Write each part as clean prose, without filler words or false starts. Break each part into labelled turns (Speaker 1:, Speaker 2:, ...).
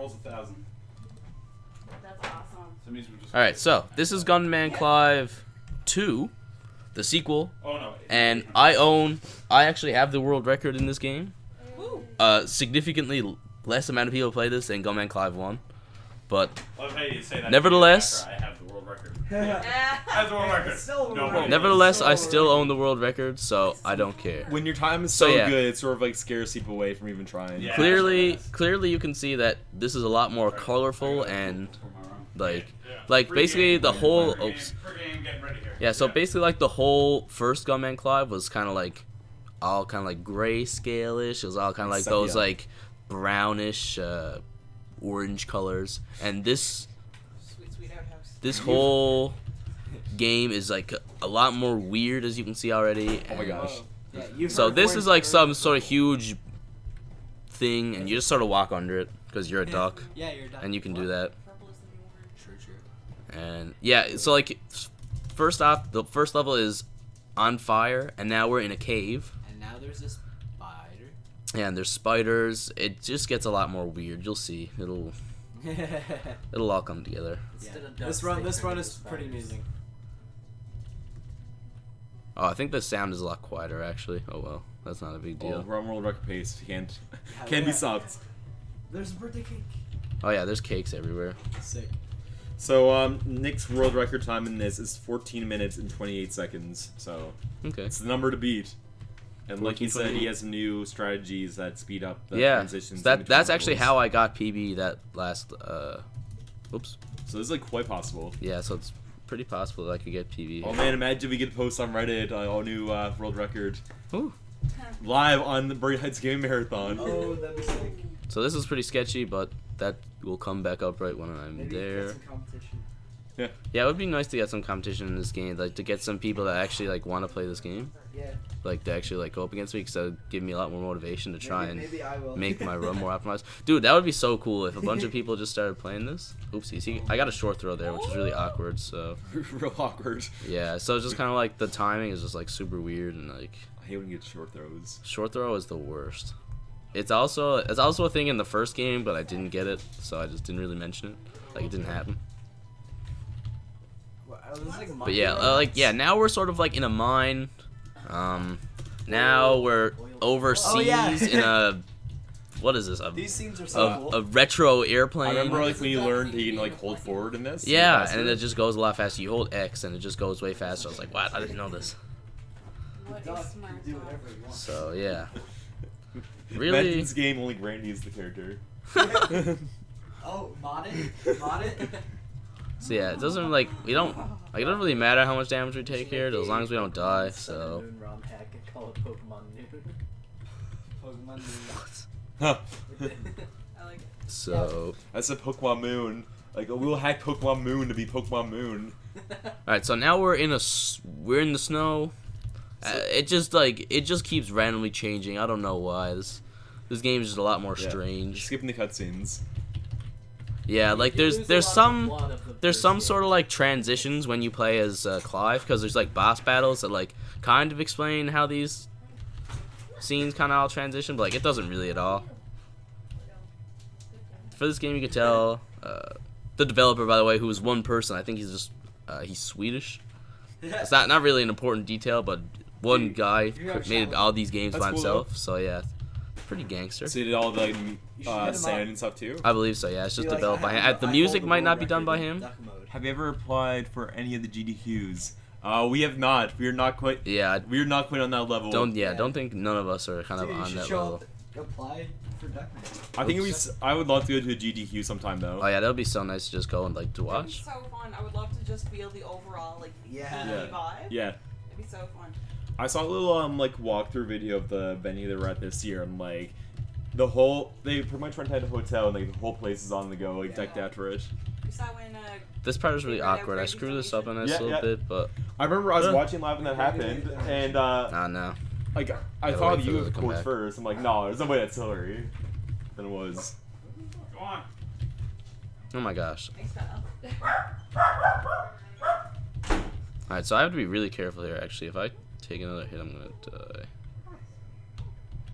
Speaker 1: rolls 1,000.
Speaker 2: That's awesome.
Speaker 3: Alright, so this is Gunman Clive 2, the sequel.
Speaker 1: Oh no.
Speaker 3: And I actually have the world record in this game. Significantly less amount of people play this than Gunman Clive 1. But nevertheless,
Speaker 1: I have the world record. I have the world record.
Speaker 3: Nevertheless, I still own the world record, so I don't care.
Speaker 4: When your time is so good, it sort of like scares people away from even trying.
Speaker 1: Yeah,
Speaker 3: clearly, you can see that this is a lot more colorful and like basically the whole. Oops. Yeah, so basically like the whole first Gunman Clive was kind of like all kind of like grayscale-ish. It was all kind of like those like brownish, orange colors, and this whole game is like a lot more weird, as you can see already.
Speaker 4: Oh my gosh.
Speaker 3: So this is like some sort of huge thing, and you just sort of walk under it because you're a duck.
Speaker 5: Yeah, you're a duck.
Speaker 3: And you can do that.
Speaker 5: True.
Speaker 3: And yeah, so like first off, the first level is on fire, and now we're in a cave.
Speaker 5: And now there's a spider.
Speaker 3: Yeah, and there's spiders. It just gets a lot more weird. You'll see. It'll all come together.
Speaker 5: Yeah. This run is pretty amazing.
Speaker 3: Oh, I think the sound is a lot quieter actually. Oh well, that's not a big deal.
Speaker 4: We're on world record pace. Can't be stopped.
Speaker 5: There's a birthday cake.
Speaker 3: Oh yeah, there's cakes everywhere.
Speaker 5: Sick.
Speaker 4: So Nick's world record time in this is 14 minutes and 28 seconds. So
Speaker 3: Okay.
Speaker 4: it's the number to beat. And like he said, he has some new strategies that speed up the transitions.
Speaker 3: That's actually how I got PB that last. Oops.
Speaker 4: So this is like quite possible.
Speaker 3: Yeah, so it's pretty possible that I could get PB.
Speaker 4: Oh man, imagine we get a post on Reddit, all new world record.
Speaker 3: Ooh.
Speaker 4: Live on the Burry Heights Game Marathon.
Speaker 5: Oh, that'd be sick.
Speaker 3: So this is pretty sketchy, but that will come back up right when I'm there.
Speaker 5: Get some competition.
Speaker 3: Yeah, it would be nice to get some competition in this game, like to get some people that actually like want to play this game.
Speaker 5: Yeah.
Speaker 3: Like to actually like go up against me, because that would give me a lot more motivation to try and
Speaker 5: maybe I will.
Speaker 3: make my run more optimized. Dude, that would be so cool if a bunch of people just started playing this. Oopsie, see, I got a short throw there, which is really awkward. So
Speaker 4: Real awkward.
Speaker 3: yeah, so it's just kind of like the timing is just like super weird, and like
Speaker 4: I hate when you get short throws.
Speaker 3: short throw is the worst. It's also a thing in the first game, but I didn't get it, so I just didn't really mention it. Like it didn't happen. But yeah, now we're sort of like in a mine. Now we're overseas in a, what is this?
Speaker 5: These scenes are so cool.
Speaker 3: A retro airplane.
Speaker 4: I remember like when you learned you can like hold forward in this.
Speaker 3: Yeah, and it just goes a lot faster. You hold X and it just goes way faster. I was like, what? I didn't know this. So yeah. Really?
Speaker 4: Imagine this game only Randy is the character.
Speaker 5: Oh, modded?
Speaker 3: So yeah, it doesn't like it doesn't really matter how much damage we take here, as long as we don't die. So.
Speaker 5: ROM hack and call it Pokemon Noon. Pokemon Noon.
Speaker 4: Huh.
Speaker 2: I like it.
Speaker 3: So.
Speaker 4: I said Pokemon Moon. Like we'll hack Pokemon Moon to be Pokemon Moon.
Speaker 3: All right, so now we're in the snow. It just keeps randomly changing. I don't know why. This game is just a lot more strange.
Speaker 4: Skipping the cutscenes.
Speaker 3: Yeah, like there's some sort of like transitions when you play as Clive, because there's like boss battles that like kind of explain how these scenes kind of all transition, but like it doesn't really at all. For this game, you can tell the developer, by the way, who is one person. I think he's just he's Swedish. It's not really an important detail, but one guy made all these games by himself. Cool, so yeah, pretty gangster.
Speaker 4: So he did all the sound and stuff too?
Speaker 3: I believe so. Yeah, it's just developed by him. The music might not be done by him.
Speaker 1: Have you ever applied for any of the GDQs?
Speaker 4: We have not. We are not quite.
Speaker 3: Yeah,
Speaker 4: we are not quite on that level.
Speaker 3: Don't think none of us are kind of on that level.
Speaker 5: Apply for Duckman.
Speaker 4: I think I would love to go to a GDQ sometime though.
Speaker 3: Oh yeah, that would be so nice to just go and like to watch.
Speaker 2: It'd be so fun. I would love to just feel the overall like vibe.
Speaker 4: Yeah.
Speaker 2: It'd be so fun.
Speaker 4: I saw a little like walkthrough video of the venue they were at this year, and like they pretty much rented a hotel, and like the whole place is on the go, like decked out for it.
Speaker 2: We saw when
Speaker 3: this part is really awkward. I screwed this up on this a little bit, but
Speaker 4: I remember I was watching live when that happened, and
Speaker 3: no.
Speaker 4: Like I thought of you of course first. I'm like, no, there's no way that's Hillary. Then it was.
Speaker 1: Go on.
Speaker 3: Oh my gosh.
Speaker 2: Thanks, Kyle.
Speaker 3: Alright, so I have to be really careful here. Actually, if I take another hit, I'm gonna die.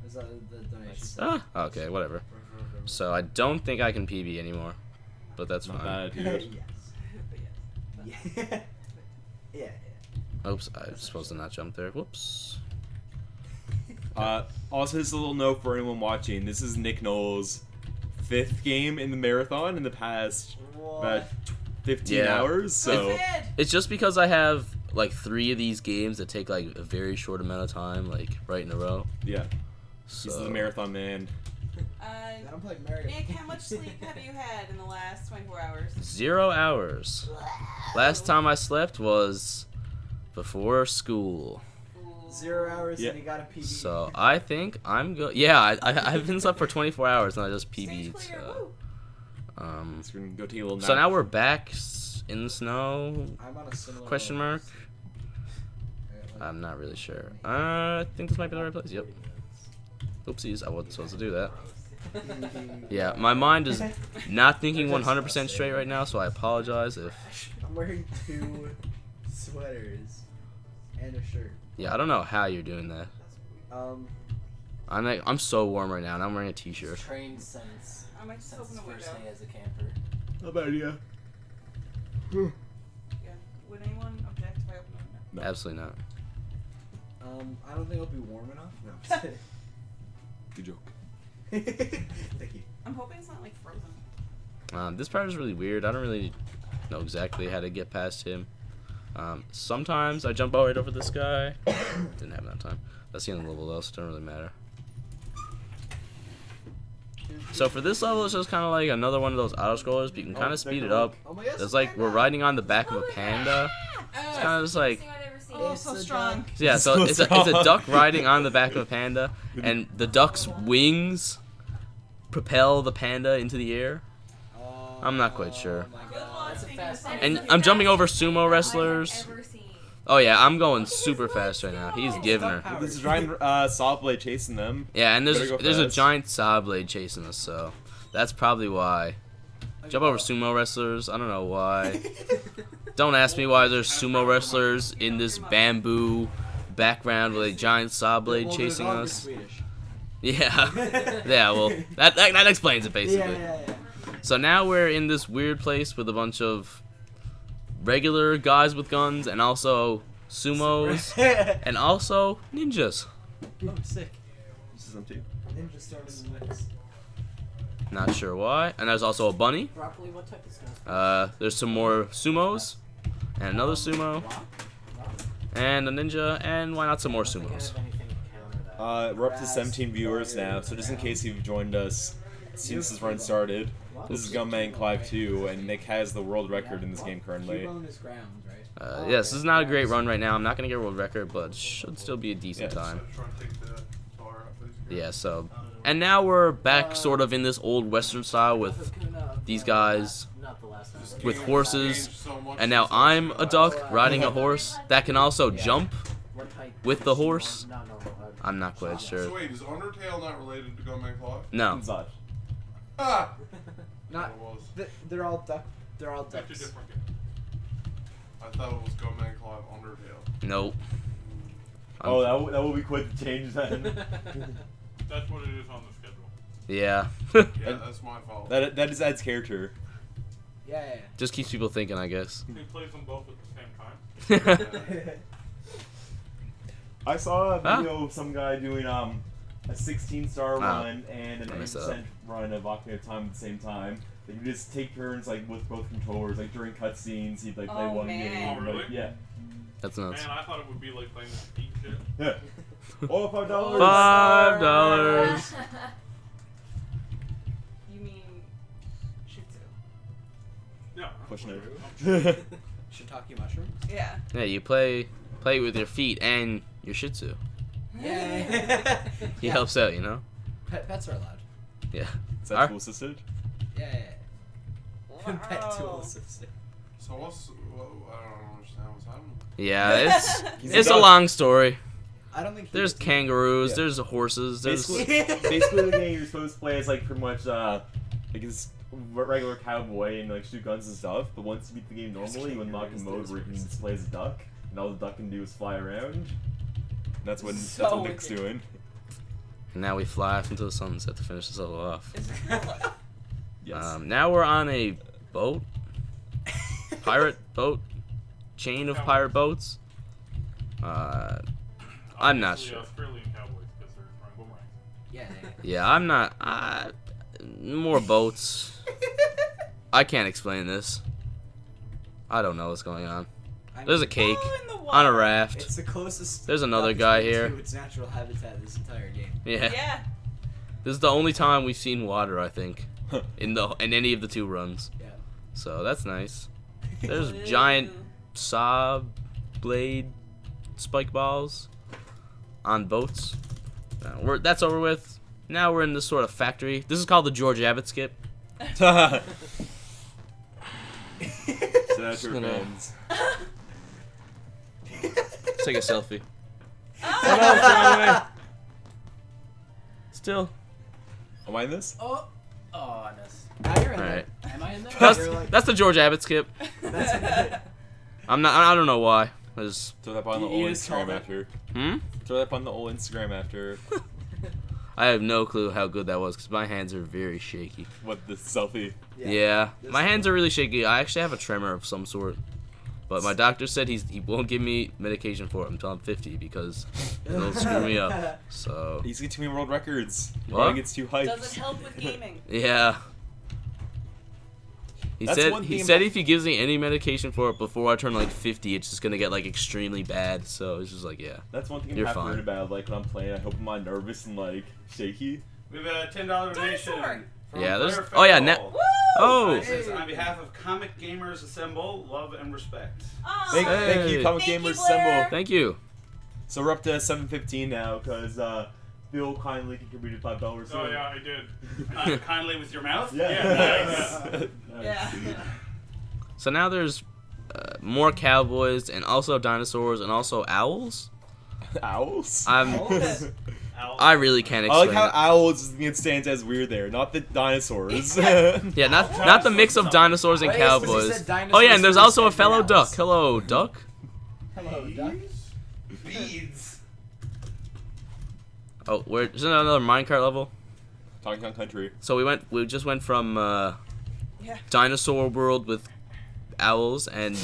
Speaker 5: Is that the donation?
Speaker 3: Okay, whatever. So I don't think I can PB anymore, but that's
Speaker 4: Not
Speaker 3: fine.
Speaker 4: bad, dude.
Speaker 5: Yeah. Yeah.
Speaker 3: Oops, I was supposed to not jump there. Whoops.
Speaker 4: Also, just a little note for anyone watching. This is Nick Knowles' 5th game in the marathon in the past about 15
Speaker 3: Yeah.
Speaker 4: hours. So
Speaker 3: It's just because I have like 3 of these games that take like a very short amount of time, like right in a row.
Speaker 4: yeah,
Speaker 3: So
Speaker 4: he's the marathon man.
Speaker 5: I don't play Mario.
Speaker 2: Nick, how much sleep have you had in the last 24 hours?
Speaker 3: 0 hours. Last time I slept was before school.
Speaker 5: 0 hours
Speaker 4: Yeah.
Speaker 5: and you got a PB.
Speaker 3: So I think I'm good. Yeah, I've been slept for 24 hours and I just PB'd.
Speaker 2: Stage clear,
Speaker 3: So,
Speaker 2: woo.
Speaker 4: So we're gonna go take a little nap.
Speaker 3: so now we're back in the snow?
Speaker 5: I'm on a similar
Speaker 3: Question mark? I'm not really sure. I think this might be the right place. Yep. Oopsies, I wasn't supposed to do that. Yeah, my mind is not thinking 100% straight right now, so I apologize if...
Speaker 5: I'm wearing 2 sweaters and a shirt.
Speaker 3: Yeah, I don't know how you're doing that. I'm so warm right now, and I'm wearing a t-shirt.
Speaker 5: Trained since
Speaker 2: I might just open
Speaker 5: his
Speaker 2: the window.
Speaker 5: first day as a camper.
Speaker 4: Not bad idea.
Speaker 2: Yeah. Would anyone object if I open the window?
Speaker 4: No.
Speaker 3: Absolutely not.
Speaker 5: I don't think it'll be warm enough. No, I'm just kidding.
Speaker 4: Good joke.
Speaker 5: Thank you.
Speaker 2: I'm hoping it's not like frozen.
Speaker 3: This part is really weird. I don't really know exactly how to get past him. Sometimes I jump right over this guy. Didn't have enough time. That's the end of the level though, so it doesn't really matter. So for this level, it's just kind of like another one of those auto-scrollers, but you can kind of speed it up.
Speaker 5: Oh my God.
Speaker 3: It's like we're riding on the back of a panda. It's kind of just like...
Speaker 2: Oh, so strong.
Speaker 3: Yeah, so it's a duck riding on the back of a panda, and the duck's wings propel the panda into the air. I'm not quite sure.
Speaker 5: Oh my
Speaker 2: Good
Speaker 5: God.
Speaker 2: luck figuring this out.
Speaker 3: And I'm jumping over sumo wrestlers. Oh yeah, I'm going super fast right now. He's giving her.
Speaker 4: There's a giant saw blade chasing them.
Speaker 3: Yeah, and
Speaker 4: Better go
Speaker 3: there's a
Speaker 4: fast.
Speaker 3: giant saw blade chasing us, so that's probably why. Jump over sumo wrestlers. I don't know why. Don't ask me why there's sumo wrestlers in this bamboo background with a giant saw blade
Speaker 5: Well,
Speaker 3: chasing
Speaker 5: they're
Speaker 3: us.
Speaker 5: Swedish.
Speaker 3: Yeah, yeah. Well, that explains it basically.
Speaker 5: Yeah.
Speaker 3: So now we're in this weird place with a bunch of regular guys with guns and also sumos and also ninjas.
Speaker 5: Oh, sick.
Speaker 4: This is them too.
Speaker 5: Ninja started in the mix.
Speaker 3: Not sure why. And there's also a bunny.
Speaker 5: Broccoli, what type of stuff?
Speaker 3: There's some more sumos and another sumo and a ninja and why not some more sumos.
Speaker 4: We're up to 17 viewers now, so just in case you've joined us since this run started, this is Gunman Clive 2, and Nick has the world record in this game currently.
Speaker 5: Cubone is ground, right?
Speaker 3: Yes, this is not a great run right now. I'm not gonna get a world record, but should still be a decent
Speaker 4: Yeah.
Speaker 3: time.
Speaker 1: Trying to take the bar out for these
Speaker 3: Yeah, so and now we're back sort of in this old western style with these guys with horses, and now I'm a duck riding a horse that can also jump with the horse. I'm not quite
Speaker 1: So
Speaker 3: sure.
Speaker 1: wait, is Undertale not related to Gunman Claw?
Speaker 3: No.
Speaker 4: Inside.
Speaker 1: Ah!
Speaker 5: Not.
Speaker 1: It was.
Speaker 5: They're all duck. They're all
Speaker 1: Such a
Speaker 5: ducks.
Speaker 1: different game. I thought it was Gunman Claw Undertale.
Speaker 3: Nope.
Speaker 4: Oh, that will be quite the change then.
Speaker 6: That's what it is on the schedule.
Speaker 3: Yeah.
Speaker 1: Yeah, that's my fault.
Speaker 4: that just adds character.
Speaker 5: Yeah.
Speaker 3: Just keeps people thinking, I guess.
Speaker 6: He plays them both at the same time.
Speaker 4: I saw a video of some guy doing a 16-star run and an
Speaker 3: I messed that
Speaker 4: 8% run of Ocarina of Time at the same time. They could just take turns like with both controllers. Like during cutscenes, he'd like play
Speaker 2: Oh,
Speaker 4: one
Speaker 2: man.
Speaker 4: game.
Speaker 6: Oh, really?
Speaker 4: Like, yeah.
Speaker 3: That's nuts.
Speaker 6: Man, I thought it would be like playing this deep shit.
Speaker 4: Yeah. Oh, $5.
Speaker 3: $5.
Speaker 2: You mean Shih Tzu?
Speaker 6: Yeah.
Speaker 4: Pushing it.
Speaker 5: Shiitake mushrooms.
Speaker 2: Yeah.
Speaker 3: Yeah, you play with your feet and your Shih Tzu.
Speaker 5: Yeah.
Speaker 3: He helps out, you know.
Speaker 5: Pets are allowed.
Speaker 3: Yeah.
Speaker 4: Is that tool assisted?
Speaker 5: Yeah.
Speaker 2: Wow.
Speaker 5: Pet tool assistant.
Speaker 1: So what's... Well, I don't understand what's happening.
Speaker 3: Yeah, it's a
Speaker 4: duck.
Speaker 3: long story.
Speaker 5: I don't think.
Speaker 3: There's kangaroos, there's horses, there's
Speaker 4: Basically, the game you're supposed to play is like pretty much like this regular cowboy and like shoot guns and stuff. But once you beat the game normally, you unlock a mode where you can just play as a duck, and all the duck can do is fly around. And that's what
Speaker 5: So
Speaker 4: Nick's
Speaker 5: wicked.
Speaker 4: doing.
Speaker 3: And now we fly off into the sunset to finish this level off.
Speaker 2: Is it
Speaker 4: Yes.
Speaker 3: Now we're on a boat. Pirate boat. Chain of pirate boats. I'm not
Speaker 6: Obviously,
Speaker 3: sure.
Speaker 6: Australian cowboys because they're throwing boomerangs.
Speaker 5: Yeah.
Speaker 3: Yeah, I'm not. More boats. I can't explain this. I don't know what's going on. There's a cake
Speaker 2: Oh, in the
Speaker 3: on a
Speaker 2: water.
Speaker 3: raft.
Speaker 5: It's the closest.
Speaker 3: There's another
Speaker 5: duck
Speaker 3: guy
Speaker 5: has been
Speaker 3: here.
Speaker 5: to its natural habitat this entire game.
Speaker 3: Yeah.
Speaker 2: Yeah.
Speaker 3: This is the only time we've seen water, I think, in any of the 2 runs.
Speaker 5: Yeah.
Speaker 3: So that's nice. There's
Speaker 2: Ooh.
Speaker 3: giant saw blade spike balls on boats. That's over with. Now we're in this sort of factory. This is called the George Abbott skip.
Speaker 4: So that's your
Speaker 3: Gonna-
Speaker 4: fans.
Speaker 3: Let's take a selfie. Oh no, it's the wrong way. Still.
Speaker 4: Am I in this?
Speaker 5: Oh, I missed. Now you're in
Speaker 3: Alright.
Speaker 5: there. Am I in there?
Speaker 3: That's,
Speaker 5: You're like,
Speaker 3: that's the George Abbott skip.
Speaker 5: that's
Speaker 3: I'm not. I don't know why. I just,
Speaker 4: Throw that up on the
Speaker 5: You
Speaker 4: old
Speaker 5: just called
Speaker 4: Instagram
Speaker 5: it.
Speaker 4: after.
Speaker 3: hmm?
Speaker 4: Throw that up on the old Instagram after.
Speaker 3: I have no clue how good that was because my hands are very shaky.
Speaker 4: What, the selfie?
Speaker 3: Yeah,
Speaker 5: This
Speaker 3: my
Speaker 5: is-
Speaker 3: hands are really shaky. I actually have a tremor of some sort, but my doctor said he won't give me medication for it until I'm 50 because it'll screw me up. So
Speaker 4: He's getting too many world records. Your
Speaker 3: What?
Speaker 4: body gets too hyped.
Speaker 2: Does it help with gaming?
Speaker 3: yeah. He
Speaker 4: That's
Speaker 3: said
Speaker 4: one
Speaker 3: he
Speaker 4: thing
Speaker 3: said
Speaker 4: about-
Speaker 3: if he gives me any medication for it before I turn like 50, it's just gonna get like extremely bad. So it's just like yeah.
Speaker 4: That's one thing I'm
Speaker 3: You're
Speaker 4: half
Speaker 3: fine.
Speaker 4: worried about. Like when I'm playing, I hope I'm not nervous and like shaky.
Speaker 1: We have a $10 donation.
Speaker 2: Dinosaur.
Speaker 1: From
Speaker 3: Yeah, there's-
Speaker 1: Blair
Speaker 3: oh, yeah,
Speaker 1: Fennell.
Speaker 2: Woo!
Speaker 3: Oh.
Speaker 1: It says, on behalf of Comic Gamers Assemble, love and respect.
Speaker 2: Aw.
Speaker 4: Thank you,
Speaker 3: Hey.
Speaker 4: Comic
Speaker 2: Thank you,
Speaker 4: Gamers
Speaker 2: Blair.
Speaker 4: Assemble.
Speaker 3: Thank you.
Speaker 4: So we're up to 7:15 now because Bill kindly contributed $5.
Speaker 6: Oh yeah, I did.
Speaker 1: Kindly with your mouth?
Speaker 4: Yeah.
Speaker 1: Nice.
Speaker 2: Yeah.
Speaker 3: So now there's more cowboys and also dinosaurs and also owls.
Speaker 4: Owls?
Speaker 1: Owl.
Speaker 3: I really can't
Speaker 4: I
Speaker 3: explain
Speaker 4: like how
Speaker 3: it.
Speaker 4: owls it stands as weird there, not the dinosaurs.
Speaker 3: Yeah, not the mix of dinosaurs and
Speaker 5: Wait, but you
Speaker 3: cowboys.
Speaker 5: said dinosaurs
Speaker 3: Oh yeah, and there's
Speaker 5: first
Speaker 3: also a
Speaker 5: and
Speaker 3: fellow
Speaker 5: owls.
Speaker 3: duck. Hello, duck.
Speaker 5: Hello, duck.
Speaker 1: Beads.
Speaker 3: Oh, isn't that another minecart level?
Speaker 4: Donkey Kong Country.
Speaker 3: So we just went from
Speaker 2: Yeah.
Speaker 3: dinosaur world with owls and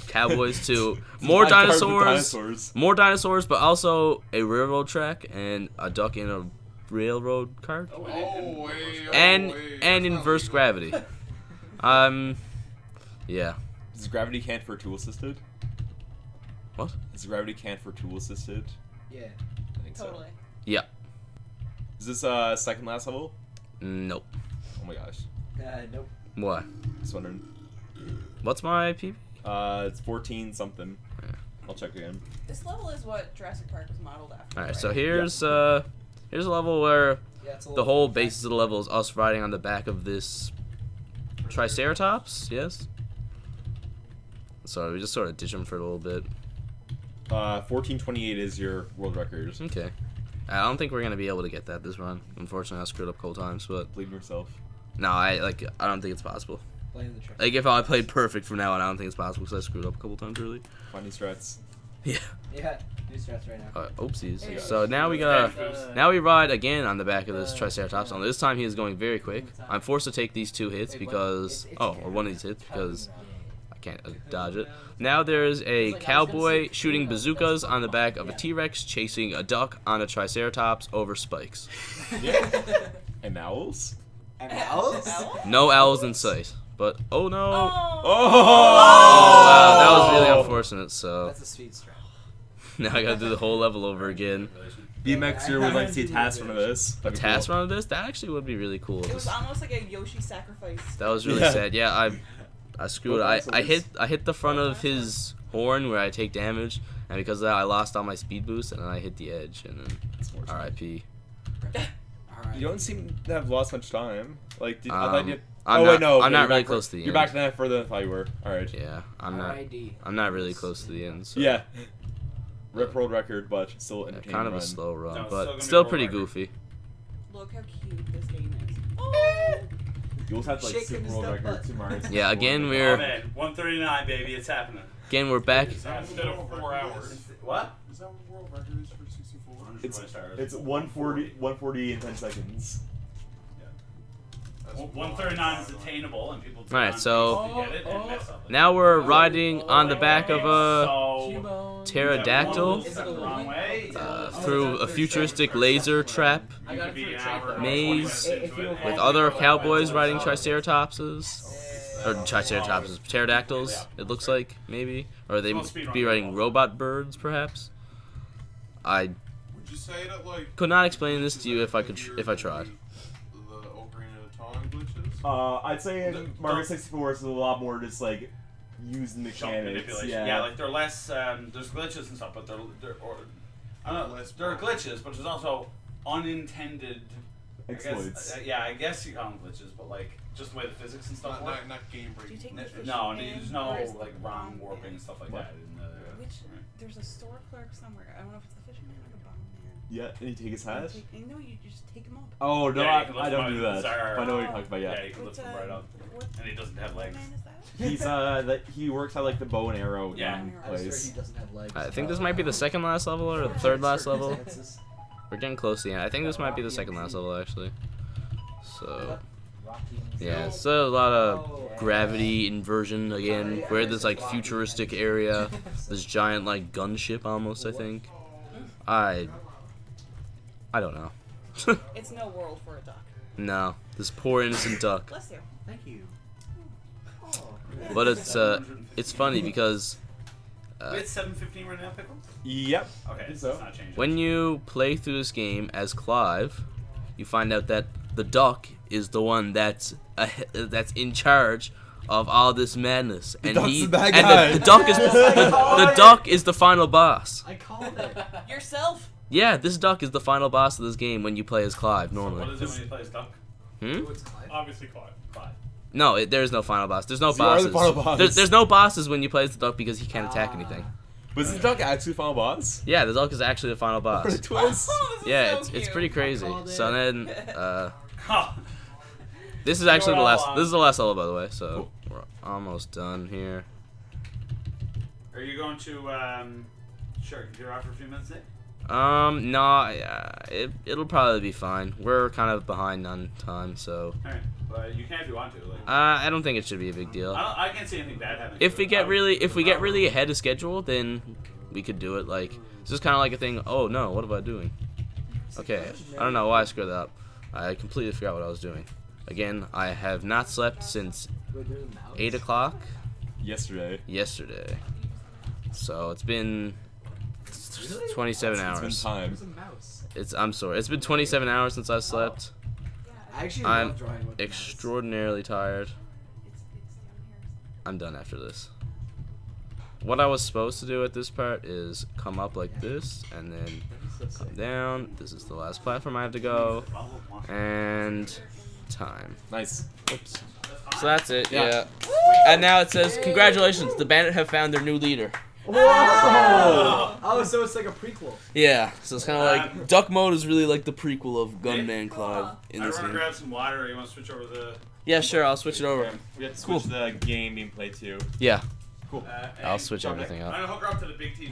Speaker 3: cowboys to more
Speaker 4: Minecart with
Speaker 3: dinosaurs. More dinosaurs, but also a railroad track and a duck in a railroad cart. And inverse gravity. Yeah.
Speaker 4: Is gravity canned for tool assisted?
Speaker 3: What?
Speaker 4: Is gravity canned for tool assisted?
Speaker 5: Yeah.
Speaker 4: I think
Speaker 2: Totally.
Speaker 3: Yeah.
Speaker 4: so. Is this second last level?
Speaker 3: Nope.
Speaker 4: Oh my gosh.
Speaker 5: Nope.
Speaker 3: What?
Speaker 4: Just wondering.
Speaker 3: What's my PB?
Speaker 4: It's 14 something.
Speaker 3: Yeah.
Speaker 4: I'll check again.
Speaker 2: This level is what Jurassic Park was modeled after.
Speaker 3: All right.
Speaker 2: right?
Speaker 3: So here's a level where
Speaker 5: Yeah, it's a
Speaker 3: the
Speaker 5: little
Speaker 3: whole
Speaker 5: bit
Speaker 3: basis of the level is us riding on the back of this Triceratops. Yes. So we just sort of ditch them for a little bit.
Speaker 4: 1428 is your world record.
Speaker 3: Okay. I don't think we're gonna be able to get that this run. Unfortunately, I screwed up a couple times, but
Speaker 4: Believe in yourself.
Speaker 3: no, I don't think it's possible.
Speaker 5: Playing the trick.
Speaker 3: Like if I played perfect from now on, I don't think it's possible because I screwed up a couple times early.
Speaker 4: Finding strats.
Speaker 3: Yeah.
Speaker 5: Yeah, new strats right now.
Speaker 3: Oopsies.
Speaker 2: Hey.
Speaker 3: So now we ride again on the back of this Triceratops. And this time he is going very quick. I'm forced to take these 2 hits because or one of these hits because I can't dodge it. Now there's a cowboy shooting bazookas on the back of a T-Rex chasing a duck on a Triceratops over spikes.
Speaker 4: And owls?
Speaker 5: And owls?
Speaker 3: No owls in sight. But oh no!
Speaker 2: Oh.
Speaker 3: Oh wow, that was really unfortunate. So
Speaker 5: That's a speed strat.
Speaker 3: now I gotta do the whole level over again.
Speaker 4: BMXer would like to see a task run of this.
Speaker 3: A task run of this? That actually would be really cool.
Speaker 2: It was almost like a Yoshi sacrifice.
Speaker 3: That was really
Speaker 4: Yeah.
Speaker 3: sad. Yeah, I screwed. I hit the front of his horn where I take damage, and because of that I lost all my speed boost, and then I hit the edge, and then R.I.P.
Speaker 5: Alright.
Speaker 4: You don't seem to have lost much time. Like, I thought you.
Speaker 3: I'm
Speaker 4: oh
Speaker 3: not,
Speaker 4: wait, no.
Speaker 3: I'm
Speaker 4: okay,
Speaker 3: not
Speaker 4: you're
Speaker 3: really
Speaker 4: back
Speaker 3: close to the
Speaker 4: You're
Speaker 3: end.
Speaker 4: back to that further than I thought you were. All right.
Speaker 3: Yeah, I'm
Speaker 5: R.I.D.
Speaker 3: not really close to the end. So
Speaker 4: Yeah. Rip world record, but still
Speaker 3: yeah,
Speaker 4: entertaining
Speaker 3: kind of
Speaker 4: run.
Speaker 3: a slow run,
Speaker 1: No, it's
Speaker 3: but
Speaker 1: still gonna
Speaker 3: still
Speaker 1: be
Speaker 3: pretty
Speaker 1: world record.
Speaker 3: goofy.
Speaker 2: Look how cute this game is. Oh.
Speaker 4: You also have to, like
Speaker 5: Shaking
Speaker 4: super
Speaker 5: his
Speaker 4: world
Speaker 5: dumb
Speaker 4: record.
Speaker 5: butt.
Speaker 4: 2 Mario.
Speaker 3: Yeah, again
Speaker 1: Oh
Speaker 3: we're
Speaker 1: man, 139, baby, it's happening.
Speaker 3: back.
Speaker 6: Instead of 4 hours.
Speaker 1: What?
Speaker 7: Is that what world record is for 64?
Speaker 4: It's 140 in 10 seconds.
Speaker 1: 139 is attainable, and people.
Speaker 3: Alright, so
Speaker 1: to get it and mess up.
Speaker 3: now we're riding on the back of a
Speaker 1: So,
Speaker 3: pterodactyl through a futuristic laser trap maze with other cowboys riding triceratopses. Or triceratopses, pterodactyls, it looks like, maybe. Or they be riding robot birds, perhaps. I
Speaker 7: Would you say that like
Speaker 3: could not explain this to you if I tried.
Speaker 7: The Ocarina of Time glitches?
Speaker 4: I'd say in Mario 64 it's a lot more just like using
Speaker 1: Jump
Speaker 4: mechanics.
Speaker 1: manipulation. Yeah, like they're less. There's glitches and stuff, but there are glitches, but there's also unintended
Speaker 4: exploits.
Speaker 1: I guess you call them glitches, but like just the way the physics and stuff work.
Speaker 7: Not game
Speaker 2: Do you
Speaker 7: breaking.
Speaker 2: take the fish
Speaker 1: No,
Speaker 2: in,
Speaker 1: there's no
Speaker 2: or is
Speaker 1: like
Speaker 2: the
Speaker 1: wrong
Speaker 2: bomb
Speaker 1: warping
Speaker 2: man?
Speaker 1: and stuff like
Speaker 4: What?
Speaker 1: that.
Speaker 2: There's a store clerk somewhere. I don't know if it's the fisherman or the bomb man.
Speaker 4: Yeah, and you take his hat?
Speaker 2: No, you just take him up.
Speaker 4: Oh, no,
Speaker 1: Yeah, you can lift
Speaker 4: I don't
Speaker 1: him
Speaker 4: do
Speaker 1: up.
Speaker 4: that.
Speaker 1: Sorry.
Speaker 4: I know what you're talking about,
Speaker 1: Yeah,
Speaker 4: yeah.
Speaker 1: you can lift
Speaker 2: What,
Speaker 1: him right up,
Speaker 2: what
Speaker 1: and he doesn't have legs.
Speaker 2: man is that?
Speaker 4: He's he works at like the bow and arrow
Speaker 1: Yeah.
Speaker 4: place.
Speaker 5: doesn't have legs.
Speaker 3: I think this might be the second last level or the third last level. We're getting close to the end. I think this might be the second last level, actually. So, yeah, so a lot of gravity inversion again. We're in this like futuristic area. This giant like gunship almost, I think. I don't know.
Speaker 2: It's no world for a duck.
Speaker 3: No, this poor innocent duck.
Speaker 2: Bless you.
Speaker 5: Thank you.
Speaker 3: But it's funny because
Speaker 1: It's 7:15 right now, Pickle?
Speaker 4: Yep.
Speaker 1: Okay,
Speaker 4: So.
Speaker 1: it's not changing.
Speaker 3: when you play through this game as Clive, you find out that the duck is the one that's in charge of all this madness, and
Speaker 4: duck's
Speaker 3: he
Speaker 4: the bad
Speaker 3: and
Speaker 4: guy.
Speaker 3: the duck is the duck is the final boss.
Speaker 5: I called it.
Speaker 2: Yourself.
Speaker 3: Yeah, this duck is the final boss of this game when you play as Clive normally.
Speaker 1: What is it when you play as duck?
Speaker 6: Obviously Clive.
Speaker 3: No, there's no final boss. There's no
Speaker 4: So you are the
Speaker 3: bosses.
Speaker 4: final boss.
Speaker 3: There's no bosses when you play as the duck because he can't attack anything.
Speaker 4: Was the duck actually final boss?
Speaker 3: Yeah, the duck is actually the final
Speaker 4: What a
Speaker 3: boss.
Speaker 4: twist.
Speaker 3: Yeah,
Speaker 2: so
Speaker 3: it's
Speaker 2: cute.
Speaker 3: pretty crazy. So then,
Speaker 1: Huh.
Speaker 3: this is actually the
Speaker 1: You're
Speaker 3: last.
Speaker 1: all
Speaker 3: This is the last level, by the way. So we're almost done here.
Speaker 1: Are you going to sure you're off for a few minutes, Nick?
Speaker 3: No, it'll probably be fine. We're kind of behind on time, so
Speaker 1: Alright, but you can if you want to. Like,
Speaker 3: I don't think it should be a big deal.
Speaker 1: I can't see anything bad happening.
Speaker 3: If we get really ahead of schedule, then we could do it. Like it's just kind of like a thing. Oh no, what am I doing? Okay, I don't know why I screwed that up. I completely forgot what I was doing. Again, I have not slept since 8 o'clock
Speaker 4: Yesterday.
Speaker 3: so it's been 27 hours.
Speaker 4: It's been time.
Speaker 3: I'm sorry. It's been 27 hours since I slept.
Speaker 5: I actually
Speaker 3: I'm
Speaker 5: love drawing with
Speaker 3: extraordinarily tired. I'm done after this. What I was supposed to do at this part is come up like this and then come down. This is the last platform I have to go. And time.
Speaker 4: Nice.
Speaker 3: Oops. So that's it, yeah. And now it says, congratulations, the bandit have found their new leader.
Speaker 5: Oh, so it's like a prequel.
Speaker 3: Yeah, so it's kind of like, Duck Mode is really like the prequel of Gunman Clive in
Speaker 1: I
Speaker 3: this
Speaker 1: want to
Speaker 3: game.
Speaker 1: grab some water. Or you want to switch over the?
Speaker 3: Yeah, sure, I'll switch it over.
Speaker 4: We have to
Speaker 3: Cool.
Speaker 4: switch the game being played to.
Speaker 3: Yeah,
Speaker 1: Cool.
Speaker 3: I'll switch everything up.
Speaker 1: I'm gonna hook her up to the big TV.